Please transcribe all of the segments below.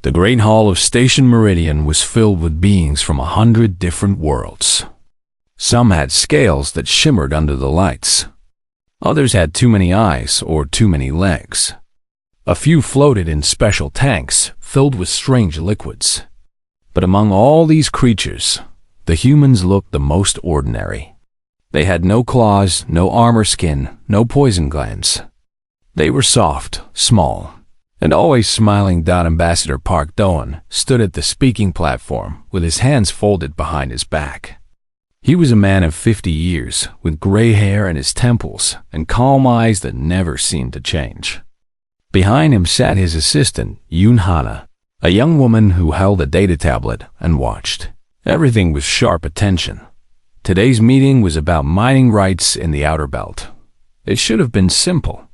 The great hall of Station Meridian was filled with beings from 100 different worlds. Some had scales that shimmered under the lights. Others had too many eyes or too many legs. A few floated in special tanks filled with strange liquids. But among all these creatures, the humans looked the most ordinary. They had no claws, no armor skin, no poison glands. They were soft, small, and always smiling. Ambassador Park Doan stood at the speaking platform with his hands folded behind his back. He was a man of 50 years, with gray hair in his temples and calm eyes that never seemed to change. Behind him sat his assistant, Yoon Hana, a young woman who held a data tablet and watched. Everything was sharp attention. Today's meeting was about mining rights in the Outer Belt. It should have been simple.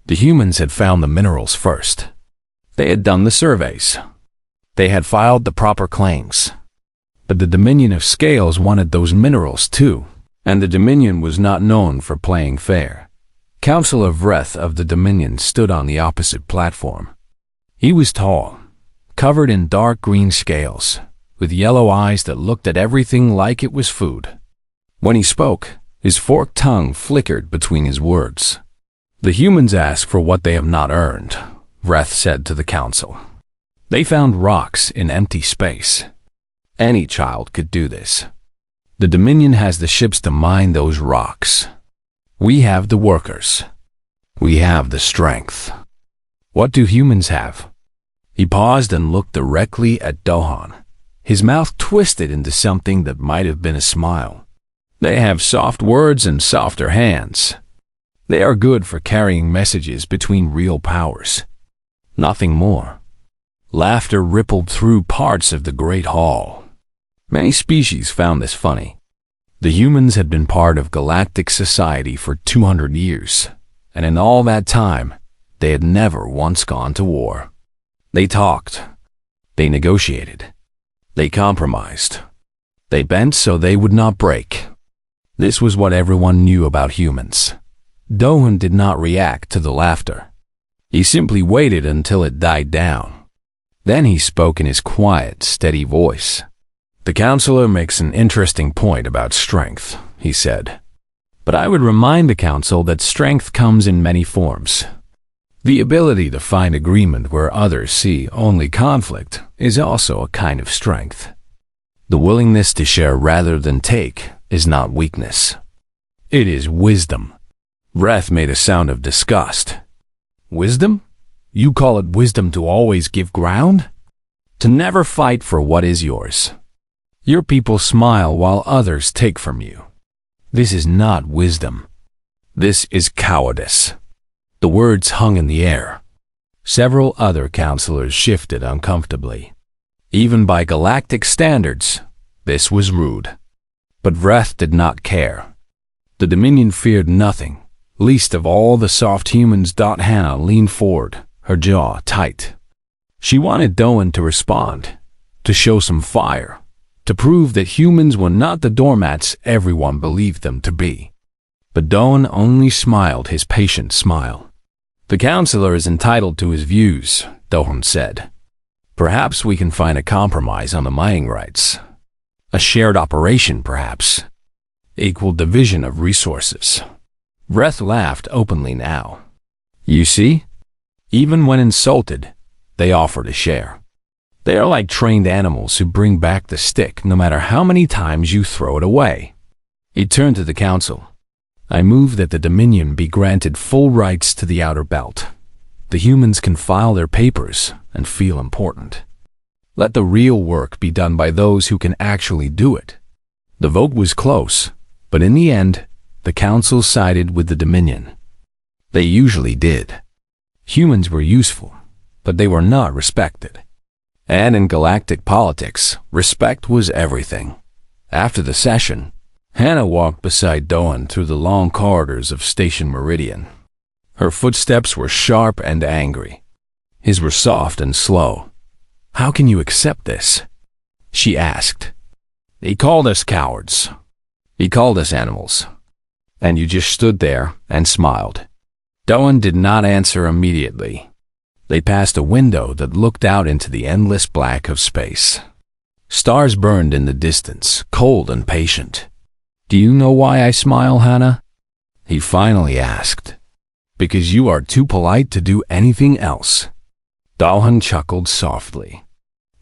The humans had found the minerals first. They had done the surveys. They had filed the proper claims. But the Dominion of Scales wanted those minerals too, and the Dominion was not known for playing fair. Councillor Vreth of the Dominion stood on the opposite platform. He was tall, covered in dark green scales, with yellow eyes that looked at everything like it was food. When he spoke, his forked tongue flickered between his words. The humans ask for what they have not earned, Vreth said to the council. They found rocks in empty space. Any child could do this. The Dominion has the ships to mine those rocks. We have the workers. We have the strength. What do humans have? He paused and looked directly at Dohan. His mouth twisted into something that might have been a smile. They have soft words and softer hands. They are good for carrying messages between real powers. Nothing more. Laughter rippled through parts of the great hall. Many species found this funny. The humans had been part of galactic society for 200 years, and in all that time, they had never once gone to war. They talked. They negotiated. They compromised. They bent so they would not break. This was what everyone knew about humans. Dohan did not react to the laughter. He simply waited until it died down. Then he spoke in his quiet, steady voice. The counselor makes an interesting point about strength, he said. But I would remind the council that strength comes in many forms. The ability to find agreement where others see only conflict is also a kind of strength. The willingness to share rather than take is not weakness. It is wisdom. Vreth made a sound of disgust. Wisdom? You call it wisdom to always give ground? To never fight for what is yours. Your people smile while others take from you. This is not wisdom. This is cowardice. The words hung in the air. Several other counselors shifted uncomfortably. Even by galactic standards, this was rude. But Vreth did not care. The Dominion feared nothing. Least of all the soft humans. Hannah leaned forward, her jaw tight. She wanted Doan to respond, to show some fire, to prove that humans were not the doormats everyone believed them to be. But Doan only smiled his patient smile. The counselor is entitled to his views, Dohan said. Perhaps we can find a compromise on the mining rights. A shared operation, perhaps. Equal division of resources. Vreth laughed openly now. You see? Even when insulted, they offer to share. They are like trained animals who bring back the stick no matter how many times you throw it away. He turned to the council. I move that the Dominion be granted full rights to the Outer Belt. The humans can file their papers and feel important. Let the real work be done by those who can actually do it. The vote was close, but in the end, the council sided with the Dominion. They usually did. Humans were useful, but they were not respected. And in galactic politics, respect was everything. After the session, Hannah walked beside Doan through the long corridors of Station Meridian. Her footsteps were sharp and angry. His were soft and slow. How can you accept this? She asked. He called us cowards. He called us animals. And you just stood there and smiled. Doan did not answer immediately. They passed a window that looked out into the endless black of space. Stars burned in the distance, cold and patient. "Do you know why I smile, Hannah?" he finally asked. "Because you are too polite to do anything else." Do-hun chuckled softly.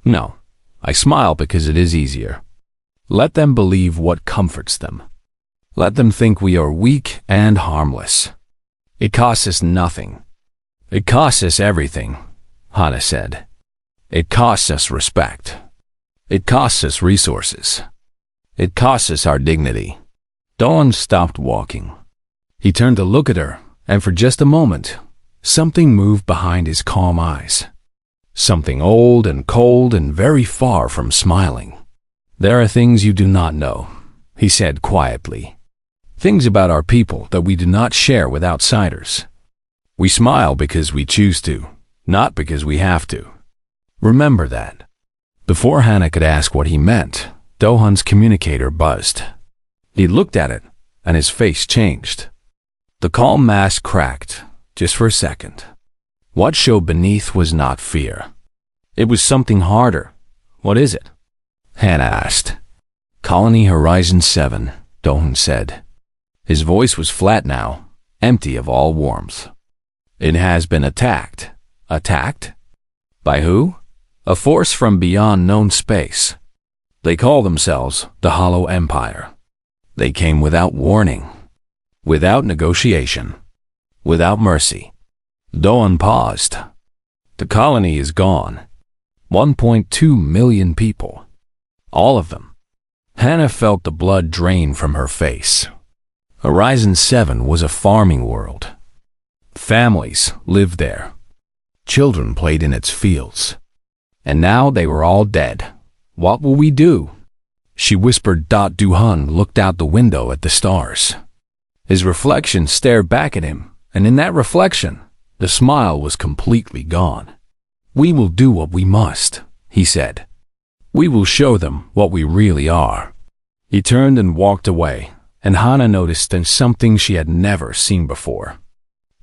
"No, I smile because it is easier. Let them believe what comforts them. Let them think we are weak and harmless. It costs us nothing." "It costs us everything," Hannah said. "It costs us respect. It costs us resources. It costs us our dignity." Do-hun stopped walking. He turned to look at her, and for just a moment, something moved behind his calm eyes. Something old and cold and very far from smiling. "There are things you do not know," he said quietly. "Things about our people that we do not share with outsiders. We smile because we choose to, not because we have to. Remember that." Before Hannah could ask what he meant, Do-hun's communicator buzzed. He looked at it, and his face changed. The calm mask cracked, just for a second. What showed beneath was not fear. It was something harder. "What is it?" Hannah asked. "Colony Horizon 7, Do-hun said. His voice was flat now, empty of all warmth. "It has been attacked." "Attacked? By who?" "A force from beyond known space. They call themselves the Hollow Empire. They came without warning, without negotiation, without mercy." Do-hun paused. "The colony is gone. 1.2 million people. All of them." Hannah felt the blood drain from her face. Horizon 7 was a farming world. Families lived there. Children played in its fields. And now they were all dead. "What will we do?" she whispered. Do-hun looked out the window at the stars. His reflection stared back at him, and in that reflection, the smile was completely gone. "We will do what we must," he said. "We will show them what we really are." He turned and walked away, and Hannah noticed something she had never seen before.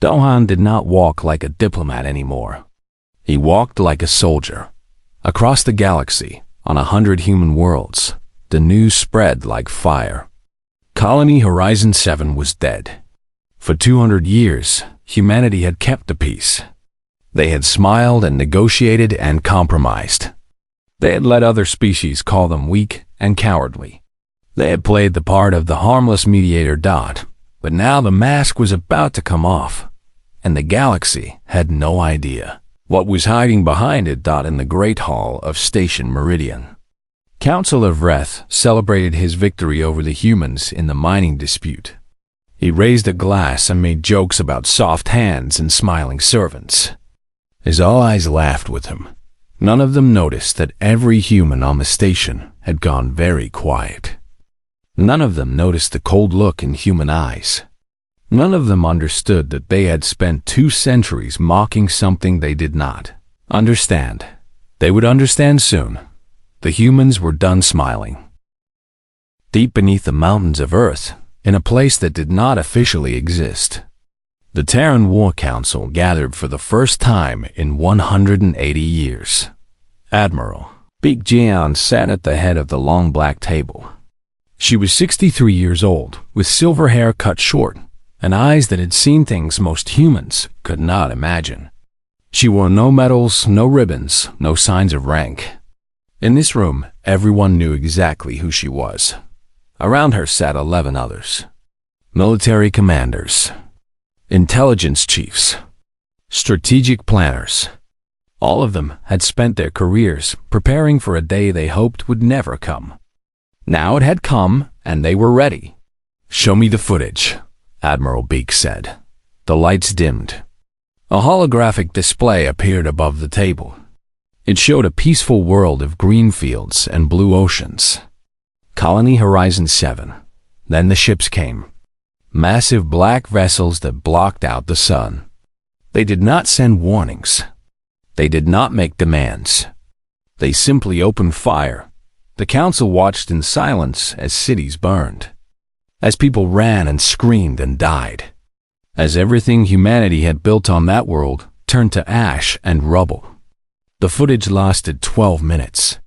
Do-hun did not walk like a diplomat anymore. He walked like a soldier. Across the galaxy, on 100 human worlds, the news spread like fire. Colony Horizon 7 was dead. For 200 years, humanity had kept the peace. They had smiled and negotiated and compromised. They had let other species call them weak and cowardly. They had played the part of the harmless mediator. But now the mask was about to come off, and the galaxy had no idea what was hiding behind it. In the Great Hall of Station Meridian, Councillor Vreth celebrated his victory over the humans in the mining dispute. He raised a glass and made jokes about soft hands and smiling servants. His eyes laughed with him. None of them noticed that every human on the station had gone very quiet. None of them noticed the cold look in human eyes. None of them understood that they had spent 2 centuries mocking something they did not understand. They would understand soon. The humans were done smiling. Deep beneath the mountains of Earth, in a place that did not officially exist, the Terran War Council gathered for the first time in 180 years. Admiral Beek Jian sat at the head of the long black table. She was 63 years old, with silver hair cut short, and eyes that had seen things most humans could not imagine. She wore no medals, no ribbons, no signs of rank. In this room, everyone knew exactly who she was. Around her sat 11 others. Military commanders, intelligence chiefs, strategic planners. All of them had spent their careers preparing for a day they hoped would never come. Now it had come, and they were ready. "Show me the footage," Admiral Beek said. The lights dimmed. A holographic display appeared above the table. It showed a peaceful world of green fields and blue oceans. Colony Horizon 7. Then the ships came. Massive black vessels that blocked out the sun. They did not send warnings. They did not make demands. They simply opened fire. The council watched in silence as cities burned, as people ran and screamed and died, as everything humanity had built on that world turned to ash and rubble. The footage lasted 12 minutes.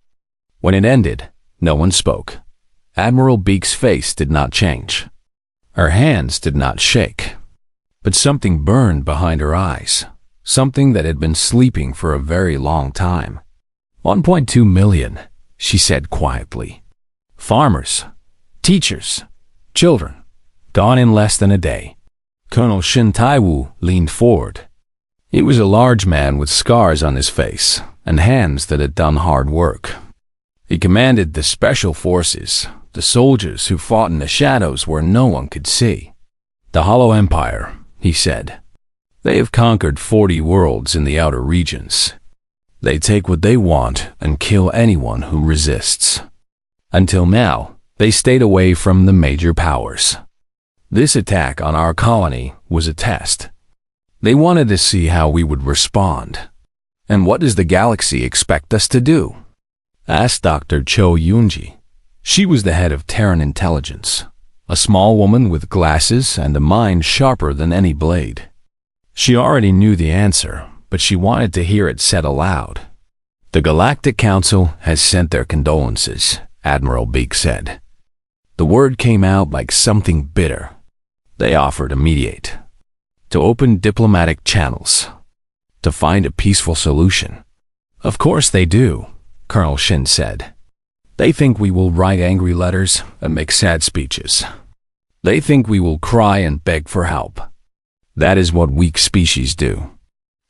When it ended, no one spoke. Admiral Beak's face did not change. Her hands did not shake. But something burned behind her eyes, something that had been sleeping for a very long time. 1.2 million, she said quietly. Farmers, teachers, children, gone in less than a day. Colonel Shin Tai-woo leaned forward. He was a large man with scars on his face and hands that had done hard work. He commanded the special forces, the soldiers who fought in the shadows where no one could see. The Hollow Empire, he said. They have conquered 40 worlds in the outer regions. They take what they want and kill anyone who resists. Until now, they stayed away from the major powers. This attack on our colony was a test. They wanted to see how we would respond. And what does the galaxy expect us to do? Asked Dr. Cho Yoonji. She was the head of Terran intelligence, a small woman with glasses and a mind sharper than any blade. She already knew the answer, but she wanted to hear it said aloud. The Galactic Council has sent their condolences, Admiral Beak said. The word came out like something bitter. They offer to mediate, to open diplomatic channels, to find a peaceful solution. Of course they do, Colonel Shin said. They think we will write angry letters and make sad speeches. They think we will cry and beg for help. That is what weak species do.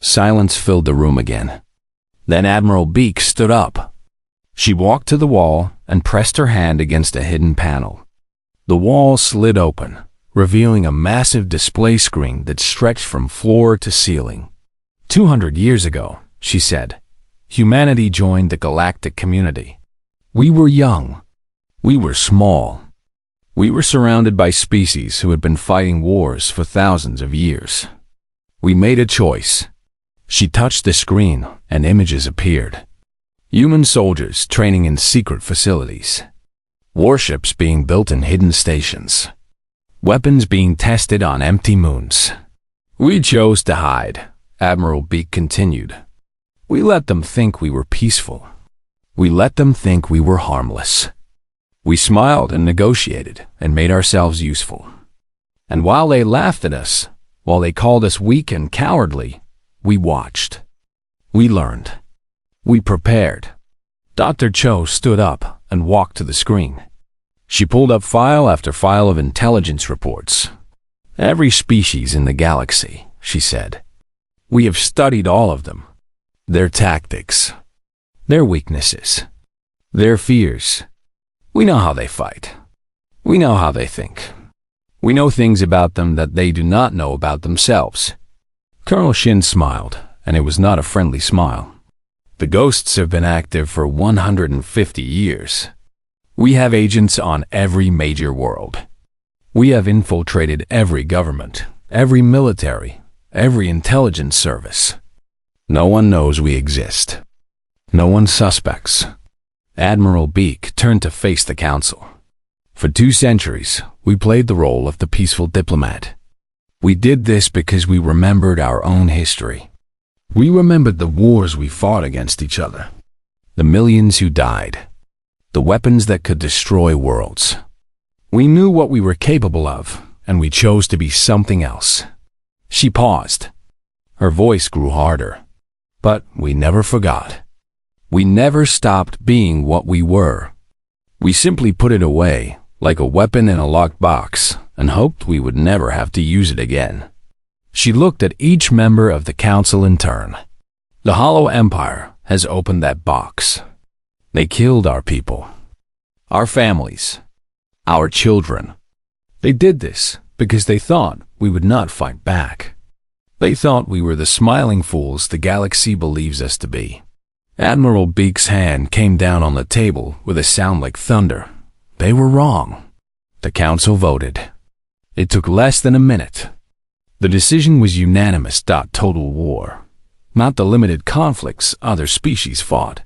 Silence filled the room again. Then Admiral Beak stood up. She walked to the wall and pressed her hand against a hidden panel. The wall slid open, revealing a massive display screen that stretched from floor to ceiling. 200 years ago, she said, humanity joined the galactic community. We were young. We were small. We were surrounded by species who had been fighting wars for thousands of years. We made a choice. She touched the screen and images appeared. Human soldiers training in secret facilities. Warships being built in hidden stations. Weapons being tested on empty moons. We chose to hide, Admiral Beak continued. We let them think we were peaceful. We let them think we were harmless. We smiled and negotiated and made ourselves useful. And while they laughed at us, while they called us weak and cowardly, we watched. We learned. We prepared. Dr. Cho stood up and walked to the screen. She pulled up file after file of intelligence reports. Every species in the galaxy, she said. We have studied all of them. Their tactics. Their weaknesses. Their fears. We know how they fight. We know how they think. We know things about them that they do not know about themselves. Colonel Shin smiled, and it was not a friendly smile. The ghosts have been active for 150 years. We have agents on every major world. We have infiltrated every government, every military, every intelligence service. No one knows we exist. No one suspects. Admiral Beak turned to face the council. For 2 centuries, we played the role of the peaceful diplomat. We did this because we remembered our own history. We remembered the wars we fought against each other, the millions who died, the weapons that could destroy worlds. We knew what we were capable of, and we chose to be something else. She paused. Her voice grew harder. But we never forgot. We never stopped being what we were. We simply put it away, like a weapon in a locked box, and hoped we would never have to use it again. She looked at each member of the council in turn. The Hollow Empire has opened that box. They killed our people, our families, our children. They did this because they thought we would not fight back. They thought we were the smiling fools the galaxy believes us to be. Admiral Beak's hand came down on the table with a sound like thunder. They were wrong. The council voted. It took less than a minute. The decision was unanimous. Total war. Not the limited conflicts other species fought.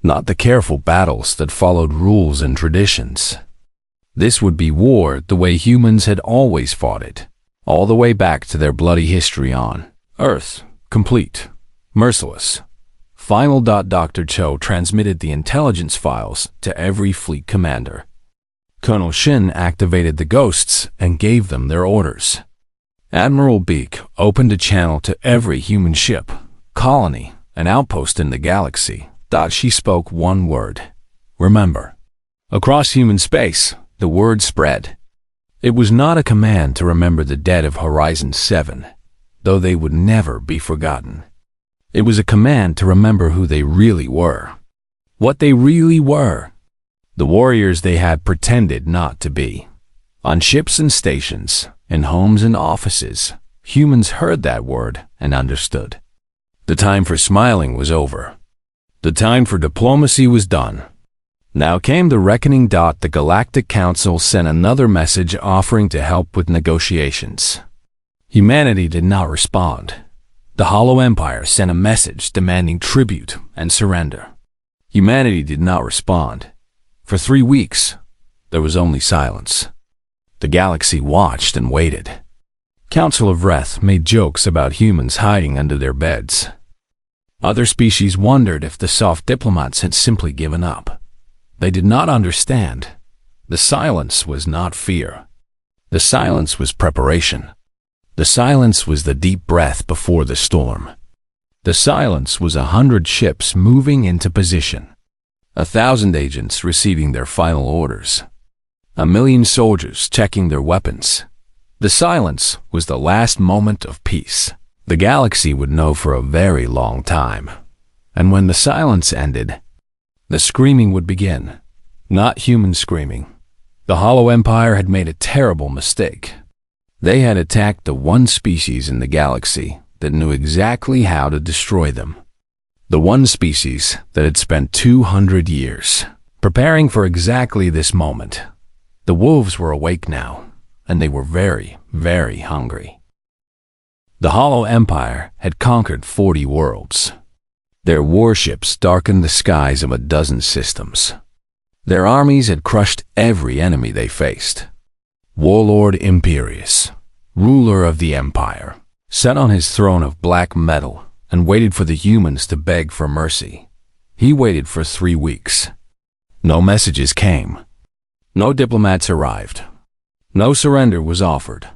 Not the careful battles that followed rules and traditions. This would be war the way humans had always fought it, all the way back to their bloody history on Earth complete, merciless. Final. Dr. Cho transmitted the intelligence files to every fleet commander. Colonel Shin activated the ghosts and gave them their orders. Admiral Beak opened a channel to every human ship, colony, and outpost in the galaxy. She spoke one word: remember. Across human space, the word spread. It was not a command to remember the dead of Horizon 7, though they would never be forgotten. It was a command to remember who they really were. What they really were. The warriors they had pretended not to be. On ships and stations, in homes and offices, humans heard that word and understood. The time for smiling was over. The time for diplomacy was done. Now came the reckoning. The Galactic Council sent another message offering to help with negotiations. Humanity did not respond. The Hollow Empire sent a message demanding tribute and surrender. Humanity did not respond. For 3 weeks, there was only silence. The galaxy watched and waited. Council of Wrath made jokes about humans hiding under their beds. Other species wondered if the soft diplomats had simply given up. They did not understand. The silence was not fear. The silence was preparation. The silence was the deep breath before the storm. The silence was 100 ships moving into position. 1,000 agents receiving their final orders. 1,000,000 soldiers checking their weapons. The silence was the last moment of peace. The galaxy would know for a very long time. And when the silence ended, the screaming would begin. Not human screaming. The Hollow Empire had made a terrible mistake. They had attacked the one species in the galaxy that knew exactly how to destroy them. The one species that had spent 200 years preparing for exactly this moment. The wolves were awake now, and they were very, very hungry. The Hollow Empire had conquered 40 worlds. Their warships darkened the skies of a dozen systems. Their armies had crushed every enemy they faced. Warlord Imperius, ruler of the Empire, sat on his throne of black metal and waited for the humans to beg for mercy. He waited for 3 weeks. No messages came. No diplomats arrived. No surrender was offered.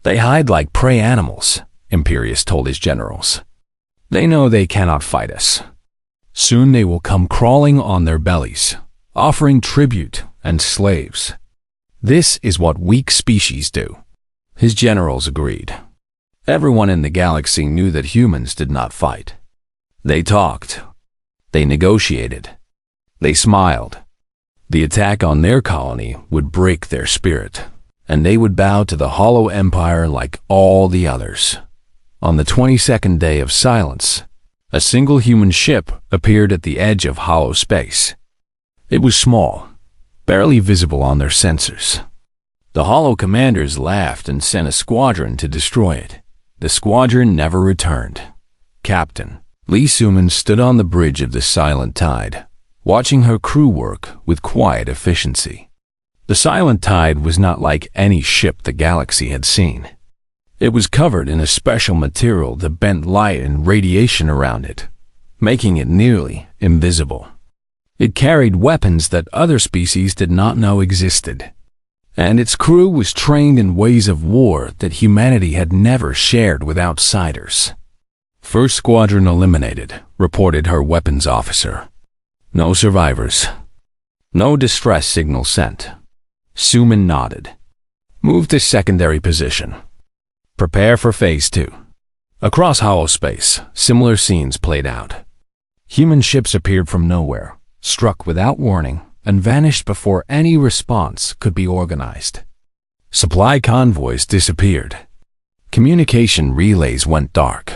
They hide like prey animals, Imperius told his generals. They know they cannot fight us. Soon they will come crawling on their bellies, offering tribute and slaves. This is what weak species do. His generals agreed. Everyone in the galaxy knew that humans did not fight. They talked. They negotiated. They smiled. The attack on their colony would break their spirit, and they would bow to the Hollow Empire like all the others. On the 22nd day of silence, a single human ship appeared at the edge of hollow space. It was small, barely visible on their sensors. The Hollow commanders laughed and sent a squadron to destroy it. The squadron never returned. Captain Lee Suman stood on the bridge of the Silent Tide, watching her crew work with quiet efficiency. The Silent Tide was not like any ship the galaxy had seen. It was covered in a special material that bent light and radiation around it, making it nearly invisible. It carried weapons that other species did not know existed, and its crew was trained in ways of war that humanity had never shared with outsiders. First squadron eliminated, reported her weapons officer. No survivors. No distress signal sent. Suman nodded. Move to secondary position. Prepare for Phase 2. Across hollow space, similar scenes played out. Human ships appeared from nowhere, struck without warning, and vanished before any response could be organized. Supply convoys disappeared. Communication relays went dark.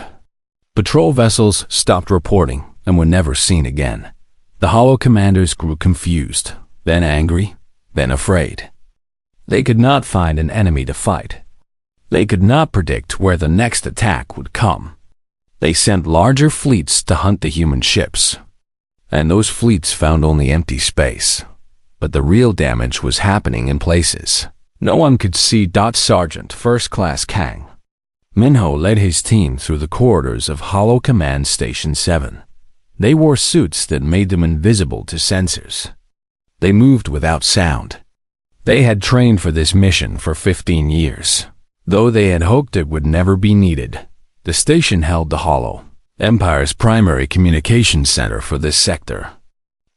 Patrol vessels stopped reporting and were never seen again. The Hollow commanders grew confused, then angry, then afraid. They could not find an enemy to fight. They could not predict where the next attack would come. They sent larger fleets to hunt the human ships, and those fleets found only empty space. But the real damage was happening in places no one could see. Sergeant First Class Kang, Minho led his team through the corridors of Holo Command Station 7. They wore suits that made them invisible to sensors. They moved without sound. They had trained for this mission for 15 years. Though they had hoped it would never be needed, the station held the Holo Empire's primary communications center for this sector.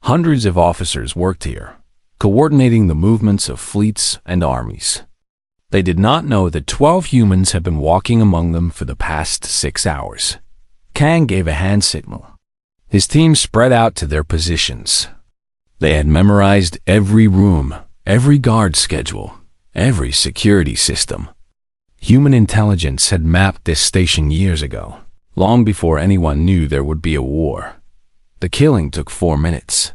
Hundreds of officers worked here, coordinating the movements of fleets and armies. They did not know that 12 humans had been walking among them for the past 6 hours. Kang gave a hand signal. His team spread out to their positions. They had memorized every room, every guard schedule, every security system. Human intelligence had mapped this station years ago, long before anyone knew there would be a war. The killing took 4 minutes.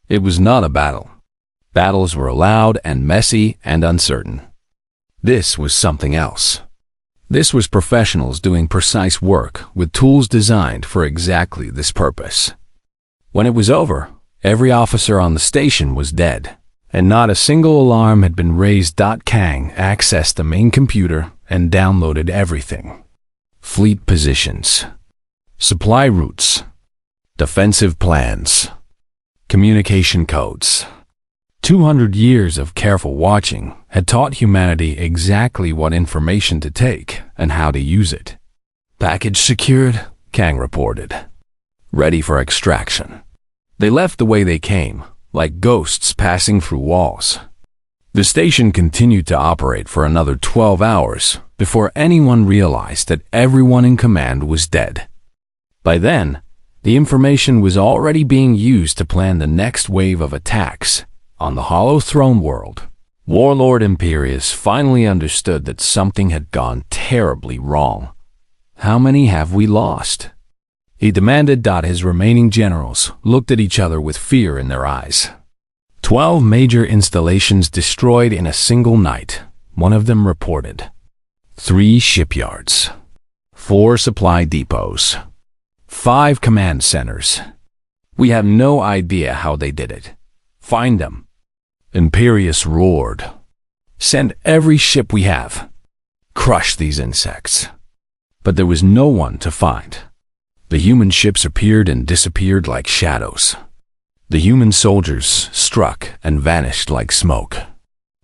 It was not a battle. Battles were loud and messy and uncertain. This was something else. This was professionals doing precise work with tools designed for exactly this purpose. When it was over, every officer on the station was dead, and not a single alarm had been raised. Kang accessed the main computer and downloaded everything. Fleet positions, supply routes, defensive plans, communication codes. 200 years of careful watching had taught humanity exactly what information to take and how to use it. Package secured, Kang reported. Ready for extraction. They left the way they came, like ghosts passing through walls. The station continued to operate for another 12 hours before anyone realized that everyone in command was dead. By then, the information was already being used to plan the next wave of attacks on the Hollow Throne world. Warlord Imperius finally understood that something had gone terribly wrong. How many have we lost? He demanded. His remaining generals looked at each other with fear in their eyes. 12 major installations destroyed in a single night, one of them reported. 3 shipyards, 4 supply depots, 5 command centers. We have no idea how they did it. Find them. Imperius roared. Send every ship we have. Crush these insects. But there was no one to find. The human ships appeared and disappeared like shadows. The human soldiers struck and vanished like smoke.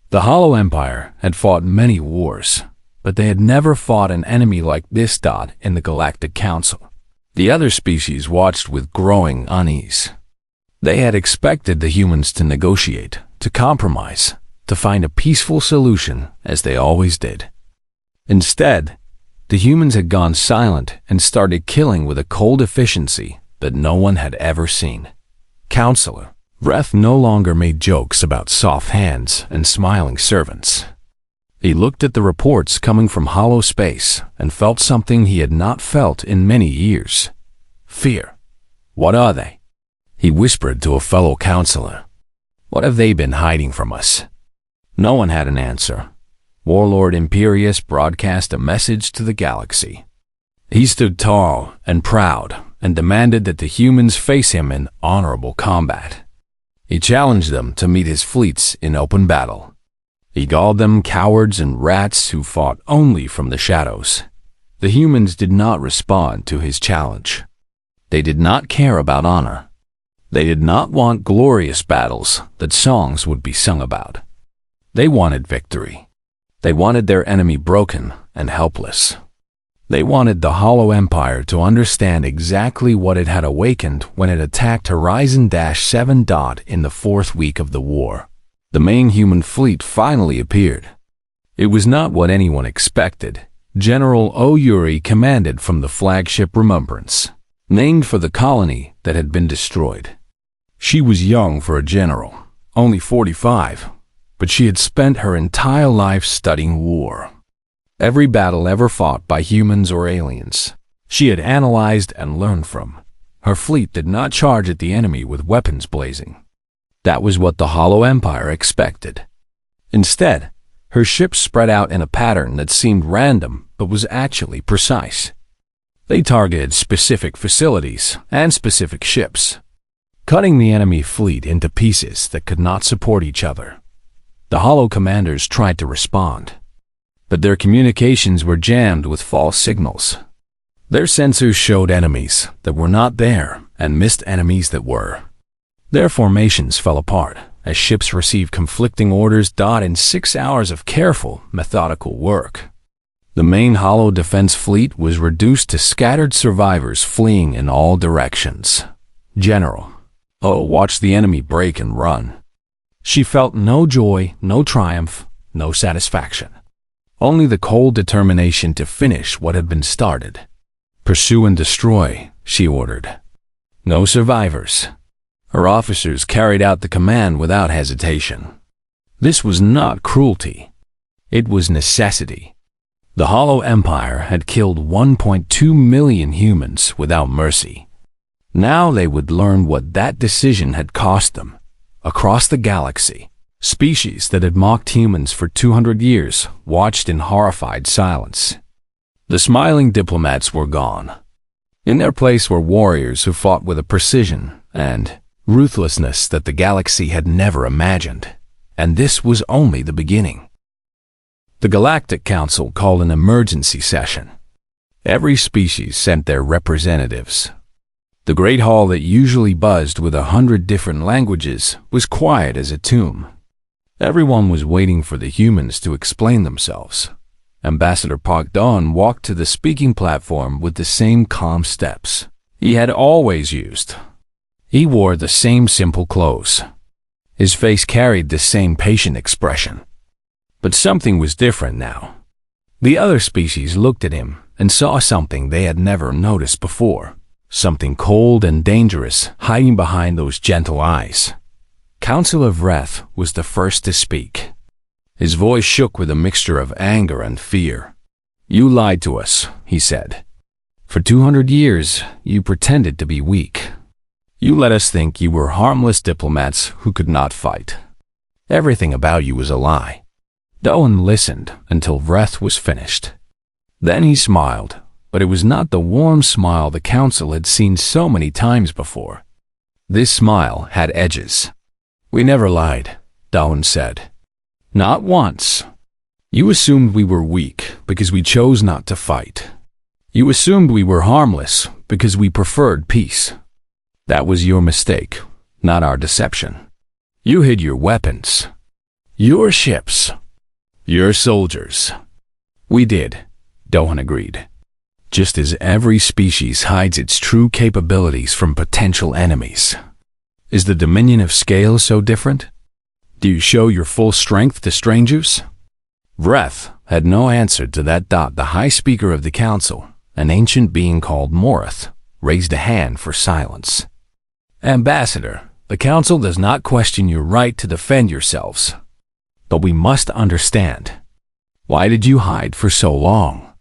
The Hollow Empire had fought many wars, but they had never fought an enemy like this. In the Galactic Council, the other species watched with growing unease. They had expected the humans to negotiate, to compromise, to find a peaceful solution, as they always did. Instead, the humans had gone silent and started killing with a cold efficiency that no one had ever seen. Counselor Vreth no longer made jokes about soft hands and smiling servants. He looked at the reports coming from hollow space and felt something he had not felt in many years. Fear. What are they? He whispered to a fellow counselor. What have they been hiding from us? No one had an answer. Warlord Imperius broadcast a message to the galaxy. He stood tall and proud and demanded that the humans face him in honorable combat. He challenged them to meet his fleets in open battle. He called them cowards and rats who fought only from the shadows. The humans did not respond to his challenge. They did not care about honor. They did not want glorious battles that songs would be sung about. They wanted victory. They wanted their enemy broken and helpless. They wanted the Hollow Empire to understand exactly what it had awakened when it attacked Horizon-7. In the 4th week of the war, the main human fleet finally appeared. It was not what anyone expected. General Oyuri commanded from the flagship Remembrance, named for the colony that had been destroyed. She was young for a general, only 45, but she had spent her entire life studying war. Every battle ever fought by humans or aliens, she had analyzed and learned from. Her fleet did not charge at the enemy with weapons blazing. That was what the Hollow Empire expected. Instead, her ships spread out in a pattern that seemed random but was actually precise. They targeted specific facilities and specific ships, cutting the enemy fleet into pieces that could not support each other. The Hollow commanders tried to respond. but their communications were jammed with false signals. Their sensors showed enemies that were not there and missed enemies that were. Their formations fell apart as ships received conflicting orders. In 6 hours of careful, methodical work, the main Holo defense fleet was reduced to scattered survivors fleeing in all directions. General watched the enemy break and run. She felt no joy, no triumph, no satisfaction. Only the cold determination to finish what had been started. Pursue and destroy, she ordered. No survivors. Her officers carried out the command without hesitation. This was not cruelty. It was necessity. The Holo Empire had killed 1.2 million humans without mercy. Now they would learn what that decision had cost them. Across the galaxy, species that had mocked humans for 200 years watched in horrified silence. The smiling diplomats were gone. In their place were warriors who fought with a precision and ruthlessness that the galaxy had never imagined. And this was only the beginning. The Galactic Council called an emergency session. Every species sent their representatives. The great hall that usually buzzed with 100 different languages was quiet as a tomb. Everyone was waiting for the humans to explain themselves. Ambassador Park Dawn walked to the speaking platform with the same calm steps he had always used. He wore the same simple clothes. His face carried the same patient expression. But something was different now. The other species looked at him and saw something they had never noticed before. Something cold and dangerous hiding behind those gentle eyes. Counselor Vreth was the first to speak. His voice shook with a mixture of anger and fear. "You lied to us," he said. "For 200 years, you pretended to be weak. You let us think you were harmless diplomats who could not fight. Everything about you was a lie." Doan listened until Vreth was finished. Then he smiled, but it was not the warm smile the council had seen so many times before. This smile had edges. "We never lied," Doan said. "Not once. You assumed we were weak because we chose not to fight. You assumed we were harmless because we preferred peace. That was your mistake, not our deception. You hid your weapons, your ships, your soldiers." "We did," Doan agreed. "Just as every species hides its true capabilities from potential enemies. Is the dominion of scale so different? Do you show your full strength to strangers?" Vreth had no answer to that. The High Speaker of the Council, an ancient being called Morith, raised a hand for silence. "Ambassador, the Council does not question your right to defend yourselves. But we must understand. Why did you hide for so long?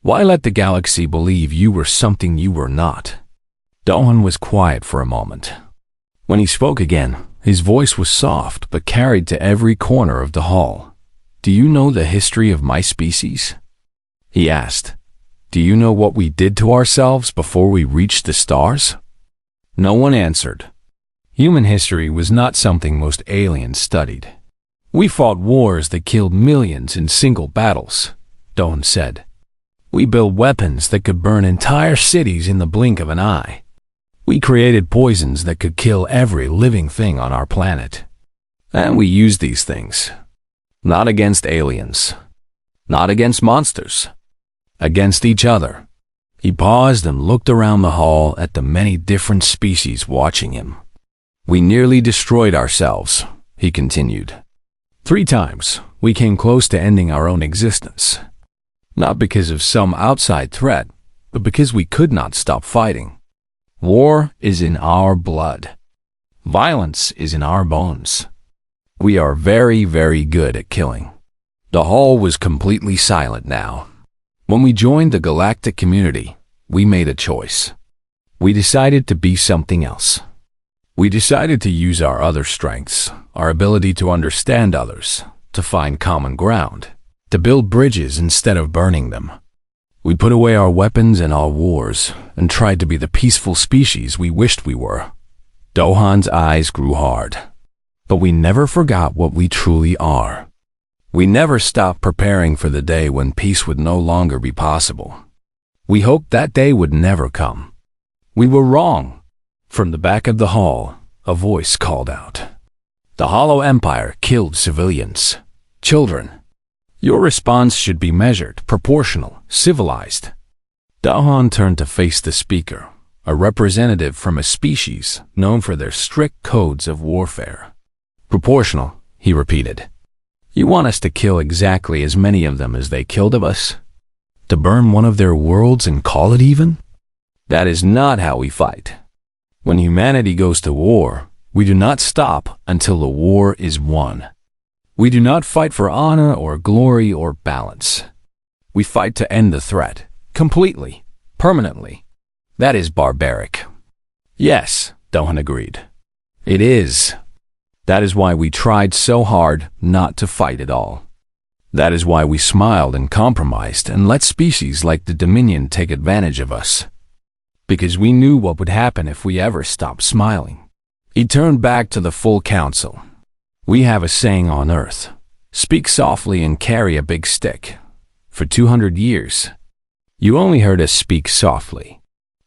Why let the galaxy believe you were something you were not?" Doan was quiet for a moment. When he spoke again, his voice was soft but carried to every corner of the hall. "Do you know the history of my species?" he asked. "Do you know what we did to ourselves before we reached the stars?" No one answered. Human history was not something most aliens studied. "We fought wars that killed millions in single battles," Doan said. "We built weapons that could burn entire cities in the blink of an eye. We created poisons that could kill every living thing on our planet. And we used these things, not against aliens, not against monsters, against each other." He paused and looked around the hall at the many different species watching him. "We nearly destroyed ourselves," he continued. 3 times, we came close to ending our own existence. Not because of some outside threat, but because we could not stop fighting. War is in our blood. Violence is in our bones. We are very, very good at killing." The hall was completely silent now. When we joined the galactic community, we made a choice. We decided to be something else. We decided to use our other strengths, our ability to understand others, to find common ground, to build bridges instead of burning them. We put away our weapons and our wars and tried to be the peaceful species we wished we were. Dohan's eyes grew hard. But we never forgot what we truly are. We never stopped preparing for the day when peace would no longer be possible. We hoped that day would never come. We were wrong. From the back of the hall, a voice called out. The Hollow Empire killed civilians, children. Your response should be measured, proportional, civilized. Dahan turned to face the speaker, a representative from a species known for their strict codes of warfare. Proportional, he repeated. You want us to kill exactly as many of them as they killed of us? To burn one of their worlds and call it even? That is not how we fight. When humanity goes to war, we do not stop until the war is won. We do not fight for honor or glory or balance. We fight to end the threat, completely, permanently. That is barbaric. Yes, Dohan agreed. It is. That is why we tried so hard not to fight at all. That is why we smiled and compromised and let species like the Dominion take advantage of us. Because we knew what would happen if we ever stopped smiling. He turned back to the full council. We have a saying on Earth. Speak softly and carry a big stick. For 200 years, you only heard us speak softly.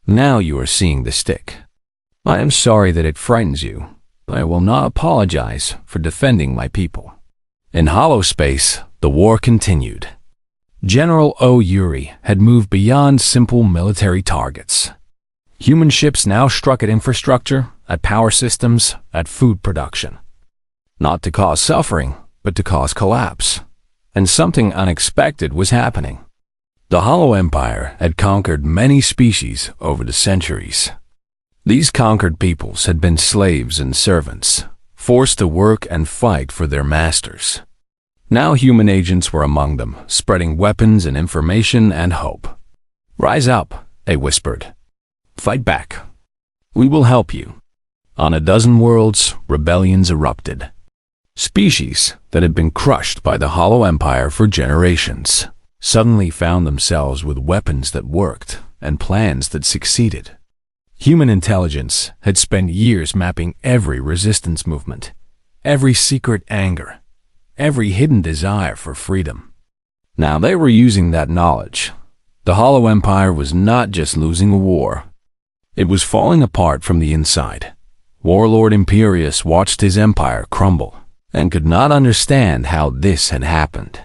Now you are seeing the stick. I am sorry that it frightens you. I will not apologize for defending my people. In hollow space, the war continued. General O. Yuri had moved beyond simple military targets. Human ships now struck at infrastructure, at power systems, at food production. Not to cause suffering, but to cause collapse. And something unexpected was happening. The Hollow Empire had conquered many species over the centuries. These conquered peoples had been slaves and servants, forced to work and fight for their masters. Now human agents were among them, spreading weapons and information and hope. Rise up, they whispered. Fight back. We will help you. On a dozen worlds, rebellions erupted. Species that had been crushed by the Hollow Empire for generations suddenly found themselves with weapons that worked and plans that succeeded. Human intelligence had spent years mapping every resistance movement, every secret anger, every hidden desire for freedom. Now they were using that knowledge. The Hollow Empire was not just losing a war. It was falling apart from the inside. Warlord Imperius watched his empire crumble and could not understand how this had happened.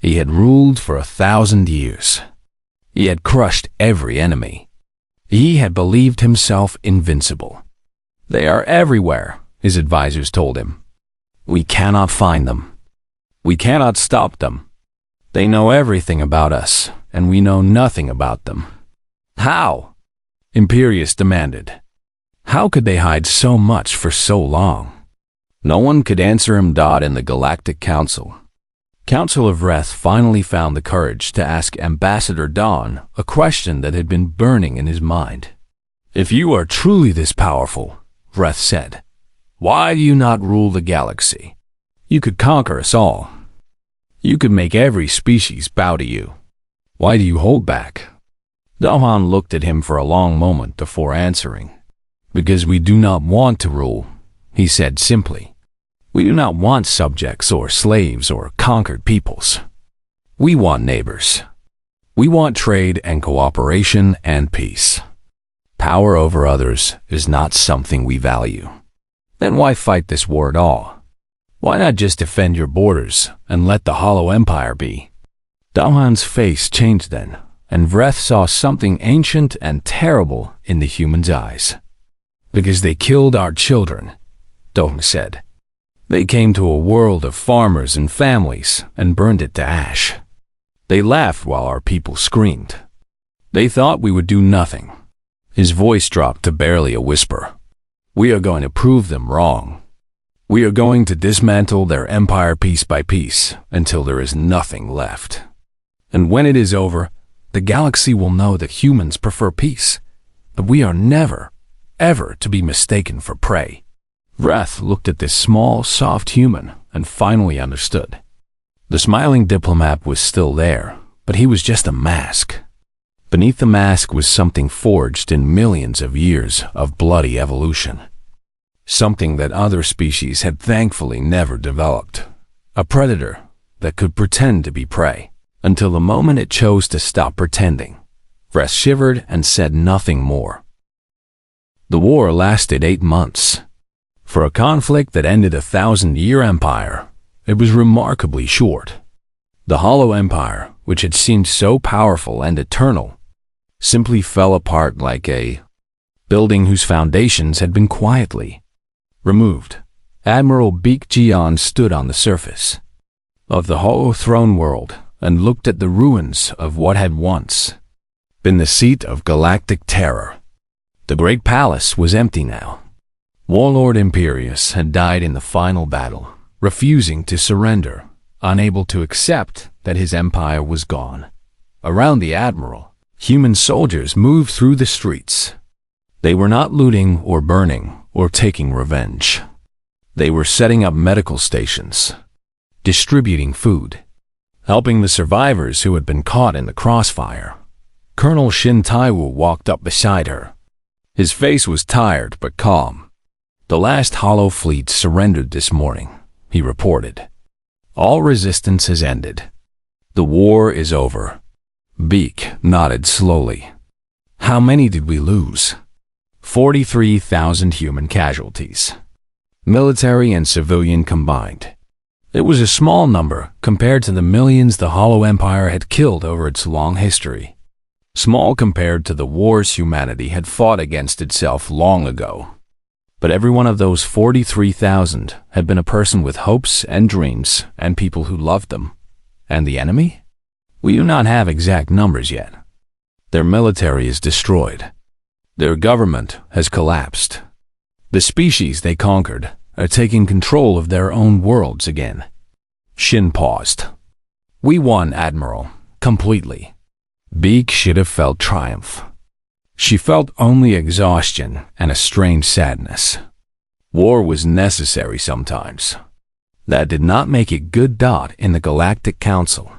He had ruled for 1,000 years. He had crushed every enemy. He had believed himself invincible. They are everywhere, his advisors told him. We cannot find them. We cannot stop them. They know everything about us, and we know nothing about them. How? Imperius demanded. How could they hide so much for so long? No one could answer him. In the Galactic Council. Council of Reth finally found the courage to ask Ambassador Dawn a question that had been burning in his mind. If you are truly this powerful, Reth said, why do you not rule the galaxy? You could conquer us all. You could make every species bow to you. Why do you hold back? Dahan looked at him for a long moment before answering. Because we do not want to rule, he said simply. We do not want subjects or slaves or conquered peoples. We want neighbors. We want trade and cooperation and peace. Power over others is not something we value. Then why fight this war at all? Why not just defend your borders and let the Hollow Empire be? Dahan's face changed then, and Vreth saw something ancient and terrible in the human's eyes. Because they killed our children, Dahan said. They came to a world of farmers and families and burned it to ash. They laughed while our people screamed. They thought we would do nothing. His voice dropped to barely a whisper. We are going to prove them wrong. We are going to dismantle their empire piece by piece until there is nothing left. And when it is over, the galaxy will know that humans prefer peace, that we are never, ever to be mistaken for prey. Vreth looked at this small, soft human and finally understood. The smiling diplomat was still there, but he was just a mask. Beneath the mask was something forged in millions of years of bloody evolution. Something that other species had thankfully never developed. A predator, that could pretend to be prey, until the moment it chose to stop pretending. Vreth shivered and said nothing more. The war lasted 8 months. For a conflict that ended a 1,000-year empire, it was remarkably short. The Hollow Empire, which had seemed so powerful and eternal, simply fell apart like a building whose foundations had been quietly removed. Admiral Beek Jian stood on the surface of the Hollow Throne World and looked at the ruins of what had once been the seat of galactic terror. The great palace was empty now. Warlord Imperius had died in the final battle, refusing to surrender, unable to accept that his empire was gone. Around the admiral, human soldiers moved through the streets. They were not looting or burning or taking revenge. They were setting up medical stations, distributing food, helping the survivors who had been caught in the crossfire. Colonel Shin Taiwu walked up beside her. His face was tired but calm. The last Hollow fleet surrendered this morning, he reported. All resistance has ended. The war is over. Beek nodded slowly. How many did we lose? 43,000 human casualties, military and civilian combined. It was a small number compared to the millions the Hollow Empire had killed over its long history. Small compared to the wars humanity had fought against itself long ago. But every one of those 43,000 had been a person with hopes and dreams and people who loved them. And the enemy? We do not have exact numbers yet. Their military is destroyed. Their government has collapsed. The species they conquered are taking control of their own worlds again. Shin paused. We won, Admiral, completely. Beek should have felt triumph. She felt only exhaustion and a strange sadness. War was necessary sometimes. That did not make it good. In the Galactic Council,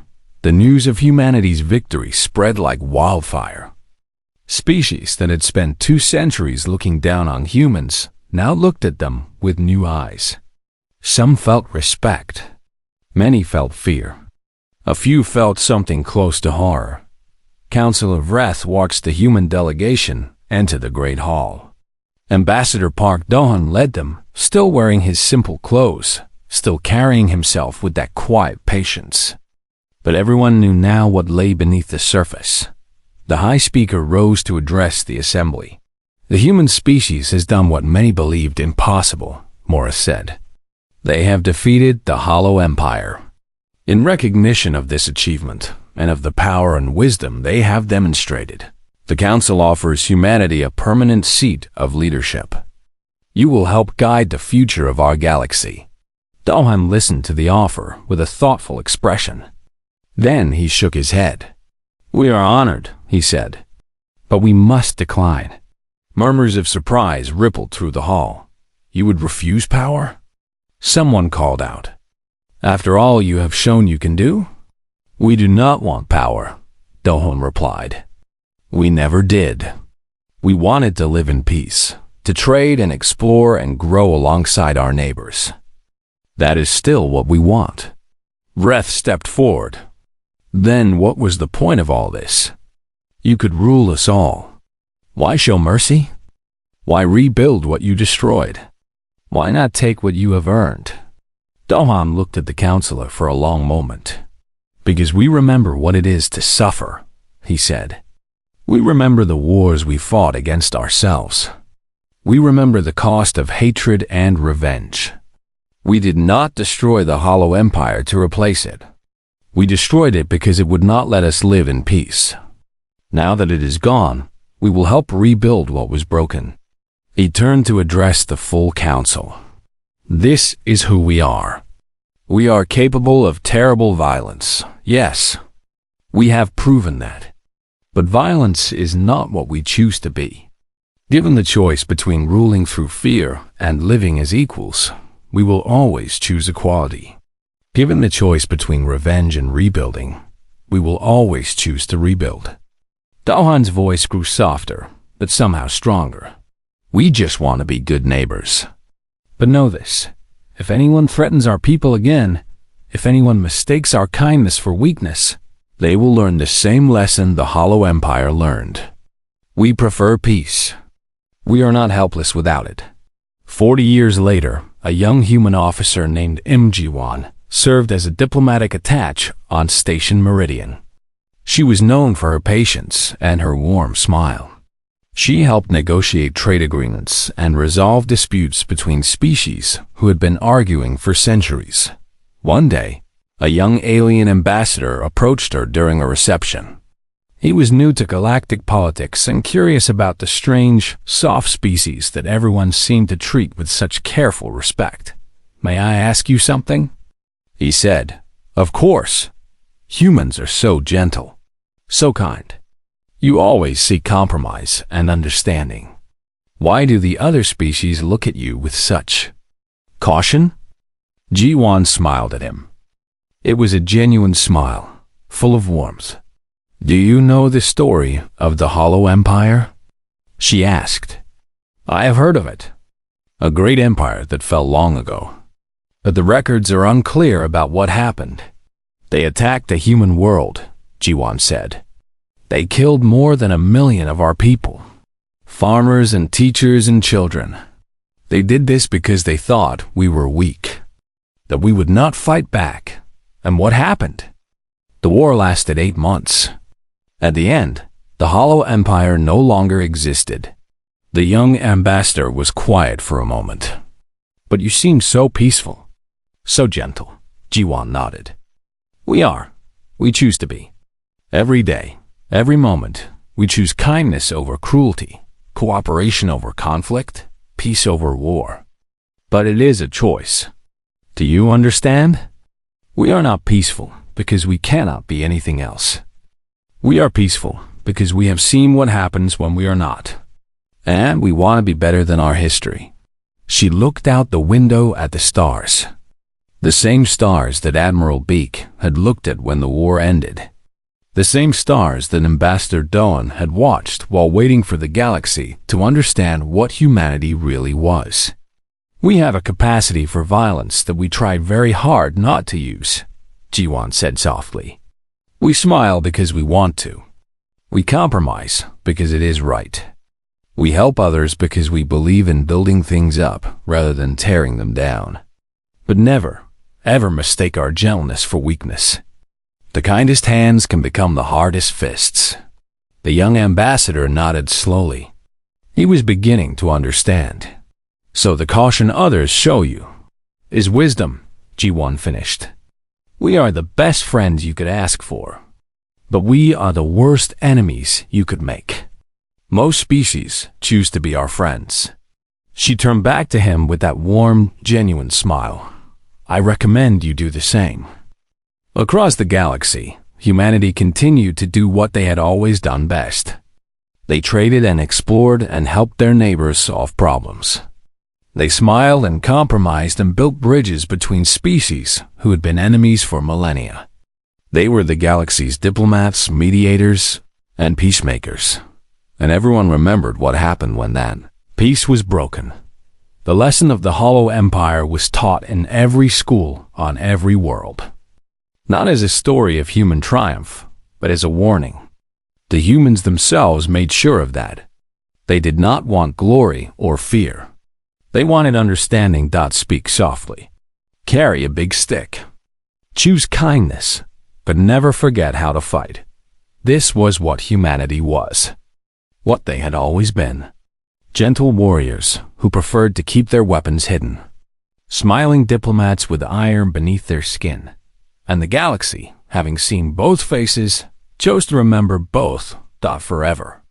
the news of humanity's victory spread like wildfire. Species that had spent 2 centuries looking down on humans now looked at them with new eyes. Some felt respect. Many felt fear. A few felt something close to horror. Councilor Vreth watched the human delegation enter the Great Hall. Ambassador Park Dohan led them, still wearing his simple clothes, still carrying himself with that quiet patience. But everyone knew now what lay beneath the surface. The High Speaker rose to address the assembly. The human species has done what many believed impossible, Morris said. They have defeated the Hollow Empire. In recognition of this achievement, and of the power and wisdom they have demonstrated, the Council offers humanity a permanent seat of leadership. You will help guide the future of our galaxy. Dohan listened to the offer with a thoughtful expression. Then he shook his head. We are honored, he said, but we must decline. Murmurs of surprise rippled through the hall. You would refuse power? Someone called out. After all you have shown you can do? We do not want power, Dohan replied. We never did. We wanted to live in peace, to trade and explore and grow alongside our neighbors. That is still what we want. Vreth stepped forward. Then what was the point of all this? You could rule us all. Why show mercy? Why rebuild what you destroyed? Why not take what you have earned? Dohan looked at the counselor for a long moment. Because we remember what it is to suffer, he said. We remember the wars we fought against ourselves. We remember the cost of hatred and revenge. We did not destroy the Hollow Empire to replace it. We destroyed it because it would not let us live in peace. Now that it is gone, we will help rebuild what was broken. He turned to address the full council. This is who we are. We are capable of terrible violence, yes. We have proven that. But violence is not what we choose to be. Given the choice between ruling through fear and living as equals, we will always choose equality. Given the choice between revenge and rebuilding, we will always choose to rebuild. Dohan's voice grew softer, but somehow stronger. We just want to be good neighbors. But know this, if anyone threatens our people again, If anyone mistakes our kindness for weakness, they will learn the same lesson the Hollow Empire learned. We prefer peace. We are not helpless without it. 40 years later, a young human officer named Imjiwan served as a diplomatic attaché on Station Meridian. She was known for her patience and her warm smile. She helped negotiate trade agreements and resolve disputes between species who had been arguing for centuries. One day, a young alien ambassador approached her during a reception. He was new to galactic politics and curious about the strange, soft species that everyone seemed to treat with such careful respect. "May I ask you something?" he said. "Of course. Humans are so gentle, so kind. You always seek compromise and understanding. Why do the other species look at you with such caution?" Jiwan smiled at him. It was a genuine smile, full of warmth. "Do you know the story of the Hollow Empire?" she asked. "I have heard of it. A great empire that fell long ago. But the records are unclear about what happened. They attacked the human world," Jiwan said. "They killed more than 1 million of our people, farmers and teachers and children. They did this because they thought we were weak, that we would not fight back. And what happened? The war lasted 8 months. At the end, the Hollow Empire no longer existed." The young ambassador was quiet for a moment. "But you seem so peaceful, so gentle," Jiwan nodded. We choose to be. Every day, every moment, we choose kindness over cruelty, cooperation over conflict, peace over war. But it is a choice. Do you understand? We are not peaceful because we cannot be anything else. We are peaceful because we have seen what happens when we are not. And we want to be better than our history." She looked out the window at the stars. The same stars that Admiral Beak had looked at when the war ended. The same stars that Ambassador Doan had watched while waiting for the galaxy to understand what humanity really was. "We have a capacity for violence that we try very hard not to use," Jiwan said softly. "We smile because we want to. We compromise because it is right. We help others because we believe in building things up rather than tearing them down. But never, ever mistake our gentleness for weakness. The kindest hands can become the hardest fists." The young ambassador nodded slowly. He was beginning to understand. "So the caution others show you is wisdom," Jiwan finished. "We are the best friends you could ask for, but we are the worst enemies you could make. Most species choose to be our friends." She turned back to him with that warm, genuine smile. "I recommend you do the same." Across the galaxy, humanity continued to do what they had always done best. They traded and explored and helped their neighbors solve problems. They smiled and compromised and built bridges between species who had been enemies for millennia. They were the galaxy's diplomats, mediators, and peacemakers. And everyone remembered what happened when that peace was broken. The lesson of the Hollow Empire was taught in every school on every world. Not as a story of human triumph, but as a warning. The humans themselves made sure of that. They did not want glory or fear. They wanted understanding. Speak softly. Carry a big stick. Choose kindness, but never forget how to fight. This was what humanity was. What they had always been. Gentle warriors who preferred to keep their weapons hidden. Smiling diplomats with iron beneath their skin. And the galaxy, having seen both faces, chose to remember both forever.